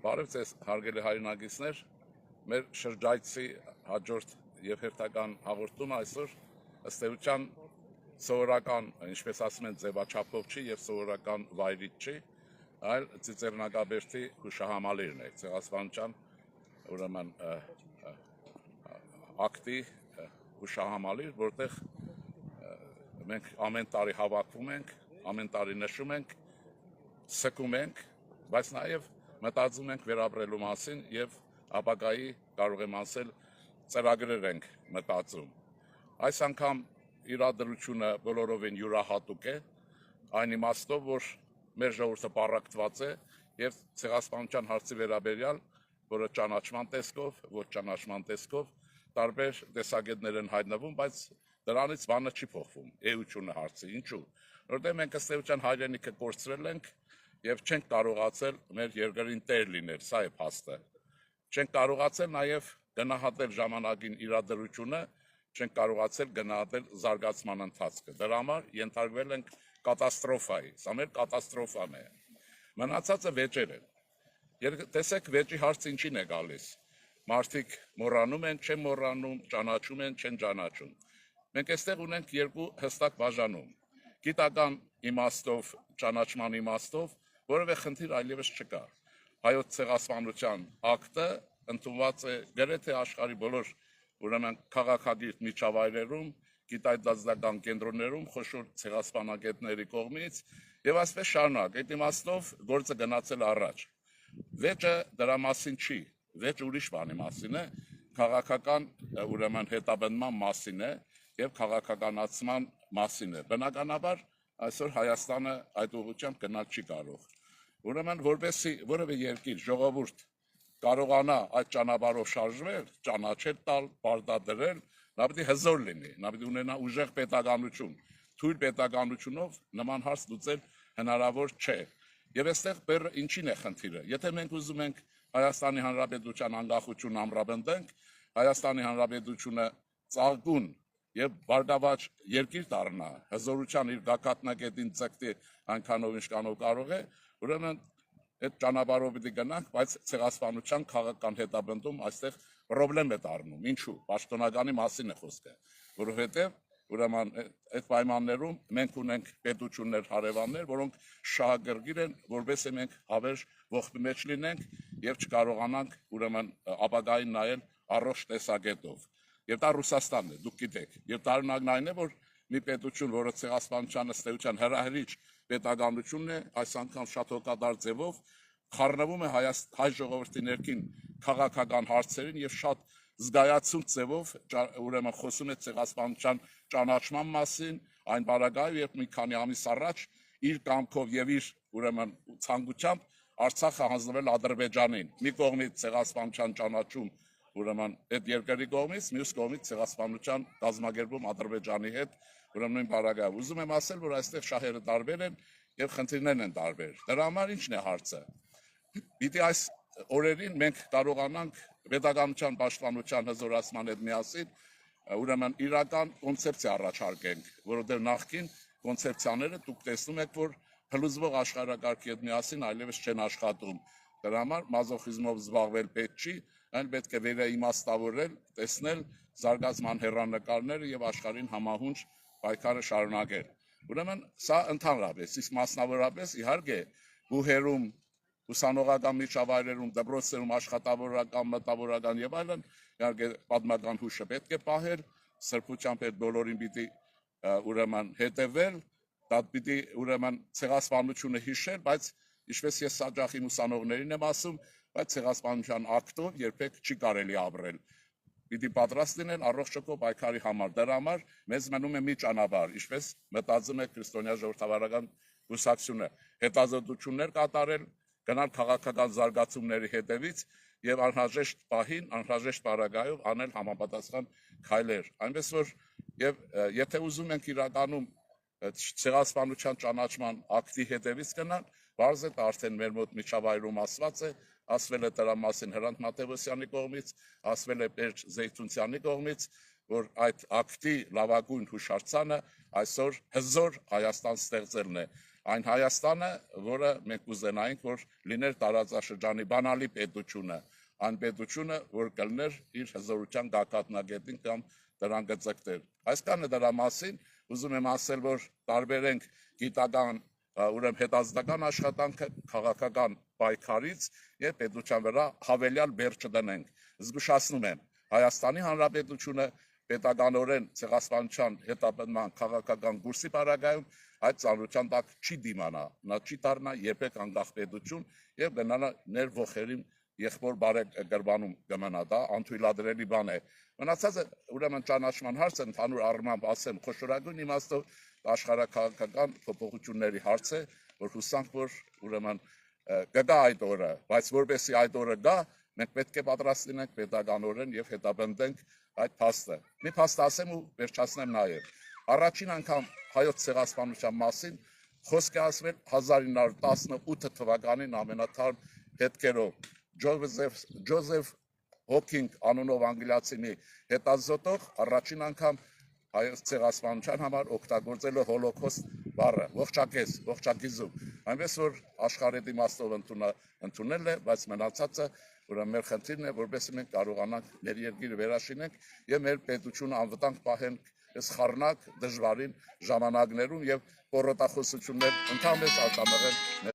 Բարև ձեզ հարգելի հայրենակիցներ, մեր շրջայցի հաջորդ եւ հերթական հաղորդումը այսօր ըստ էության սովորական, ինչպես ասում են, ձևաչափով չի եւ սովորական վայրից չի, այլ Ծիծեռնակաբերդի հուշահամալիրն է, Ցեղասպանության ուրեմն ակտի հուշահամալիր, որտեղ մենք ամեն տարի հավաքվում ենք, ամեն տարի նշում ենք, սկում ենք, բայց նաեւ մտածում ենք վերապրելու մասին եւ ապագայի կարող եմ ասել ծրագրեր ենք մտածում։ Այս անգամ իրադրությունը բոլորովին յուրահատուկ է, այն իմաստով, որ մեր ժողովուրդը պառակտված է եւ ցեղասպանության հարցի վերաբերյալ, որը ճանաչման տեսքով, ոչ ճանաչման տեսքով տարբեր տեսակետներ են հայտնվում, բայց դրանից բանը չի փոխվում, էությունը հարցի, ինչու՞։ Որտեղ մենք ըստ էության հայրենիքը կորցրել ենք եւ չենք կարողացել մեր երկրին տեր լինել, սա է փաստը։ Չենք կարողացել նաեւ գնահատել ժամանակին իրադրությունը, չենք կարողացել գնահատել զարգացման ընթացքը։ Դրա համար ենթարկվել ենք կատաստրոֆայի, սա մեր կատաստրոֆան է։ Մնացածը վեճեր են։ Տեսեք վեճի հարցը ինչին է գալիս։ Մարդիկ մոռանում են, չեն մոռանում, ճանաչում են, չեն ճանաչում։ Մենք այստեղ ունենք երկու հստակ բաժանում։ Գիտական իմաստով, ճանաչման իմաստով որևէ խնդիր այլևս չկա։ Հայոց ցեղասպանության ակտը ընդունված է գրեթե աշխարհի բոլոր ուրեմն քաղաքագիր միջավայրերում, գիտայդազդական կենտրոններում խոշոր ցեղասպանագետների կողմից եւ այսպես շարունակ։ Այդ իմաստով գործը գնացել առաջ։ Վեճը դրա մասին չի, վեճը ուրիշ բանի մասին է, քաղաքական ուրեմն հետապնդման մասին է եւ քաղաքականացման մասին է։ Բնականաբար այսօր Հայաստանը այդ ուղղությամբ գնալ չի կարող։ Ուրեմն որպեսզի որևէ երկիր ժողովուրդ կարողանա այդ ճանապարհով շարժվել, ճանաչել տալ, պարտադրել, նա պետք է հզոր լինի, նա պետք է ունենա ուժեղ պետականություն, թույլ պետականությունով նման հարց լուծել հնարավոր չէ։ Եվ այստեղ բեռը ինչին է խնդիրը։ Եթե մենք ուզում ենք Հայաստանի Հանրապետության անկախությունն ամրապնդենք, Հայաստանի Հանրապետությունը ծաղկուն եւ բարգավաճ երկիր դառնա, հզորության իր գագաթնակետին ցկտի այնքանով ինչքանով կարող է, ուրեմն այդ ճանապարհով պիտի գնանք, բայց ցեղասպանության քաղաքական հետապնդում այստեղ խնդրեմ է դառնում։ Ինչու՞։ Պաշտոնականի մասին է խոսքը, որովհետեւ ուրեմն այդ պայմաններում մենք ունենք պետություններ, հարևաններ, որոնք շահագրգիռ են, որովհետեւ մենք հավերժ ողբի մեջ լինենք եւ չկարողանանք ուրեմն ապագային նայել առողջ տեսակետով։ Եվ դա Ռուսաստանն է, դուք գիտեք։ Եվ տարօրինակն այն է, որ մի պետություն, որը ցեղասպանության ըստ էության հրահրիչ պետականությունն է, այս անգամ շատ հոգատար ձևով խառնվում է հայ ժողովրդի ներքին քաղաքական հարցերին եւ շատ զգայացուն ձևով ուրեմն խոսում է ցեղասպանության ճանաչման մասին, այն բարագայում, երբ մի քանի ամիս առաջ իր կամքով եւ իր ուրեմն ցանկությամբ Արցախը հանձնվել Ադրբեջանին։ Մի կողմից ցեղասպանության ճանաչում ուրեմն այդ երկրի կողմից, մյուս կողմից ցեղասպանության կազմակերպում Ադրբեջանի հետ, ուրեմն նույն բարագայում։ Ուզում եմ ասել, որ այստեղ շահերը տարբեր են եւ խնդիրներն են տարբեր։ Դրա համար ի՞նչն է հարցը։ Պիտի այս օրերին մենք կարողանանք պետականության պաշտպանության հզորացման հետ միասին ուրեմն իրական կոնցեպցիա առաջարկենք, որովհետեւ նախկին կոնցեպցիաները դուք տեսնում եք, որ փլուզվող աշխարհակարգի հետ միասին այլևս չեն աշխատում։ Դրա համար մազոխիզմով զբաղվել պետք չի, այն պետք է վերաիմաստավորել, տեսնել զարգացման հեռանկարները եւ աշխարհին համահունչ պայքարը շարունակել։ Ուրեմն սա ընդհանրապես, իսկ մասնավորապես իհարկե բուհերում, ուսանողական միջավայրերում, դպրոցներում աշխատավորական, մտավորական եւ այլն, իհարկե պատմական հուշը պետք է պահել, սրբությամբ այդ բոլորին պիտի ուրեմն հետևել, դա պիտի ուրեմն ցեղասպանությունը հիշել, բայց ինչպես ես սաճախի ուսանողներին եմ ասում, բայց ցեղասպանության ակտով երբեք չի կարելի ապրել։ Պիտի պատրաստ լինել առողջ պայքարի համար։ Դրա համար մեզ մնում է մի ճանապարհ, ինչպես մտածում է քրիստոնյա ժողովրդավարական կուսակցությունը, հետազոտություններ կատարել, գնալ քաղաքական զարգացումների հետևից եւ անհրաժեշտ պահին, անհրաժեշտ պարագայով անել համապատասխան քայլեր։ Այնպես որ եւ եթե ուզում ենք իրականում ցեղասպանության ճանաչման ակտի հետևից գնալ, բարձ է արդեն մեր մոտ միջավայրում ասվել է դրա մասին Հրանտ Մատեոսյանի կողմից, ասվել է Պերճ Զեյթունցյանի կողմից, որ այդ ակտի լավագույն հուշարձանը այսօր հզոր Հայաստան ստեղծելն է։ այն Հայաստանը, որը մենք կուզենայինք, որ լիներ տարածաշրջանի բանալի պետությունը, այն պետությունը, որ կլներ իր հզորության գագաթնագետին կամ դրան գծկներ։ Այսքանը դրա մասին ուզում եմ ասել, որ տարբերենք գիտական, ուրեմն հետազոտական աշխատանքը քաղաքական պայքարից եւ պետության վրա հավելյալ բեռ չդնենք։ Զգուշացնում եմ, Հայաստանի Հանրապետությունը պետականորեն ցեղասպանության հետապնդման քաղաքական կուրսի պարագայում այդ ծանրության տակ չի դիմանա, նա չի դառնա երբեք անկախ պետություն եւ գնանա ներ ողերին եղբոր բարեկրբանում կմնա, դա անթույլատրելի բան է։ Մնացածը ուրեմն ճանաչման հարցը ընդհանուր առմամբ ասեմ խոշորագույն իմաստով աշխարհակաղակական փոփոխությունների հարց է, որ հուսանք, որ ուրեմն կգա այդ օրը, բայց որպեսզի այդ օրը գա, մենք պետք է պատրաստ լինենք պետականորեն եւ հետապնդենք այդ փաստը։ Մի փաստ ասեմ ու վերջացնեմ նաեւ։ Առաջին անգամ հայոց ցեղասպանության մասին խոսք է ասվել 1918 թվականին ամենաթարմ հետքերով Ջոզեֆ Հոքինգ անունով անգլիացի մի հետազոտող առաջին անգամ հայոց ցեղասպանության համար օգտագործել է հոլոկոստ բառը, ողջակիզում, այնպես որ աշխարհի իմաստով ընդունել է, բայց մնացածը ուրեմն մեր խնդիրն է, որովհետեւ մենք կարողանանք մեր երկիրը վերաշինենք եւ մեր պետությունը անվտանգ պահենք այս խառնակ դժվարին ժամանակներում եւ պորոտախոսություններ ընդհանրապես արտանեղեն